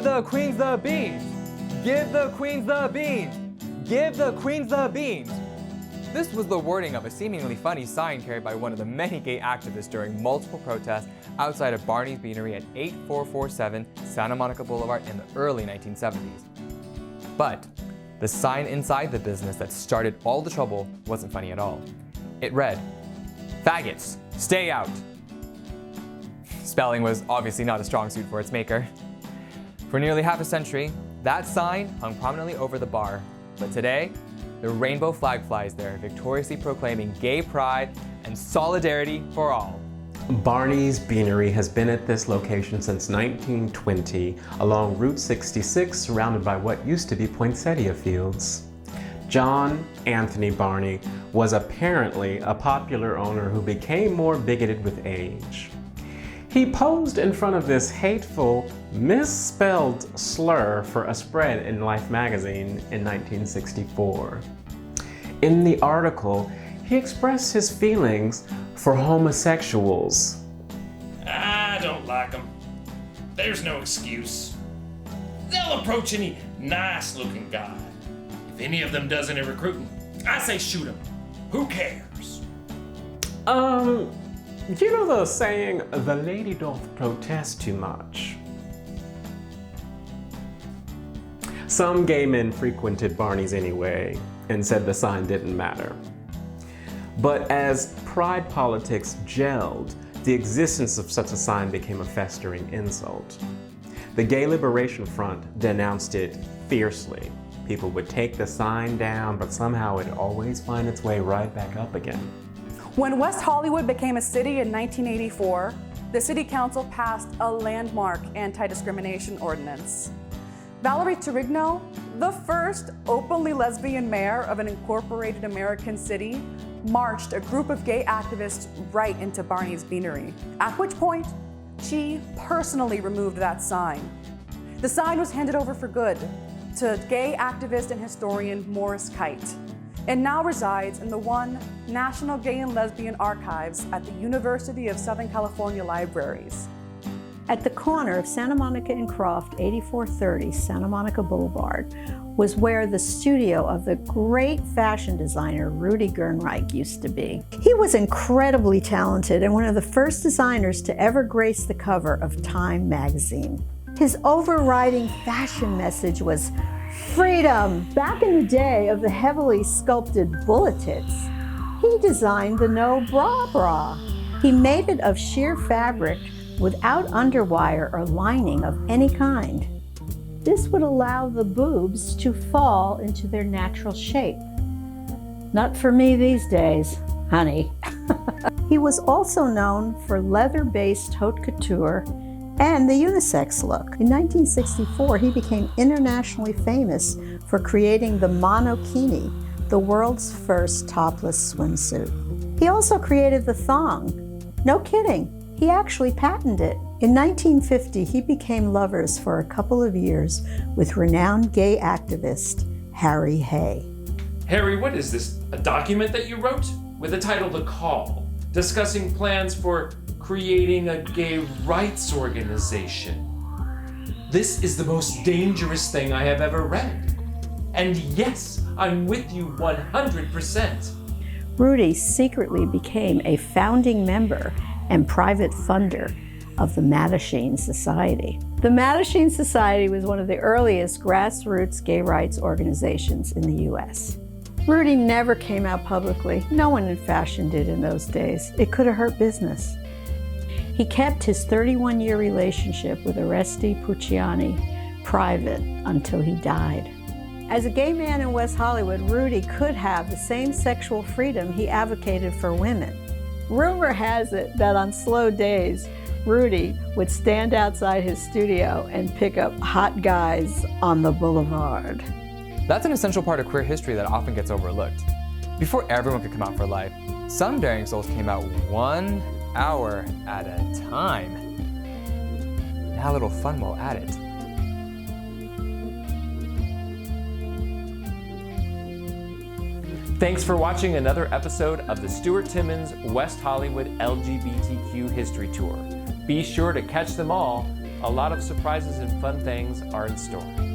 Give the queens the beans! Give the queens the beans! Give the queens the beans! This was the wording of a seemingly funny sign carried by one of the many gay activists during multiple protests outside of Barney's Beanery at 8447 Santa Monica Boulevard in the early 1970s. But the sign inside the business that started all the trouble wasn't funny at all. It read, "Faggots, stay out." Spelling was obviously not a strong suit for its maker. For nearly half a century, that sign hung prominently over the bar. But today, the rainbow flag flies there, victoriously proclaiming gay pride and solidarity for all. Barney's Beanery has been at this location since 1920 along Route 66, surrounded by what used to be poinsettia fields. John Anthony Barney was apparently a popular owner who became more bigoted with age. He posed in front of this hateful, misspelled slur for a spread in Life magazine in 1964. In the article, he expressed his feelings for homosexuals. I don't like them. There's no excuse. They'll approach any nice-looking guy. If any of them does any recruiting, I say shoot them. Who cares? You know the saying, "The lady doth protest too much"? Some gay men frequented Barney's anyway and said the sign didn't matter. But as pride politics gelled, the existence of such a sign became a festering insult. The Gay Liberation Front denounced it fiercely. People would take the sign down, but somehow it'd always find its way right back up again. When West Hollywood became a city in 1984, the City Council passed a landmark anti-discrimination ordinance. Valerie Torigno, the first openly lesbian mayor of an incorporated American city, marched a group of gay activists right into Barney's Beanery, at which point she personally removed that sign. The sign was handed over for good to gay activist and historian Morris Kite, and now resides in the one National Gay and Lesbian Archives at the University of Southern California Libraries. At the corner of Santa Monica and Croft, 8430 Santa Monica Boulevard, was where the studio of the great fashion designer Rudi Gernreich used to be. He was incredibly talented and one of the first designers to ever grace the cover of Time magazine. His overriding fashion message was freedom. Back in the day of the heavily sculpted bullet tits, he designed the no bra bra. He made it of sheer fabric without underwire or lining of any kind. This would allow the boobs to fall into their natural shape. Not for me these days, honey. He was also known for leather-based haute couture and the unisex look. In 1964, he became internationally famous for creating the monokini, the world's first topless swimsuit. He also created the thong. No kidding. He actually patented it. In 1950, he became lovers for a couple of years with renowned gay activist Harry Hay. Harry, what is this? A document that you wrote? With the title The Call, discussing plans for creating a gay rights organization. This is the most dangerous thing I have ever read. And yes, I'm with you 100%. Rudi secretly became a founding member and private funder of the Mattachine Society. The Mattachine Society was one of the earliest grassroots gay rights organizations in the US. Rudi never came out publicly. No one in fashion did in those days. It could have hurt business. He kept his 31-year relationship with Oreste Pucciani private until he died. As a gay man in West Hollywood, Rudi could have the same sexual freedom he advocated for women. Rumor has it that on slow days, Rudi would stand outside his studio and pick up hot guys on the boulevard. That's an essential part of queer history that often gets overlooked. Before everyone could come out for life, some daring souls came out 1 hour at a time. And had a little fun while at it. Thanks for watching another episode of the Stuart Timmons West Hollywood LGBTQ History Tour. Be sure to catch them all A lot of surprises and fun things are in store.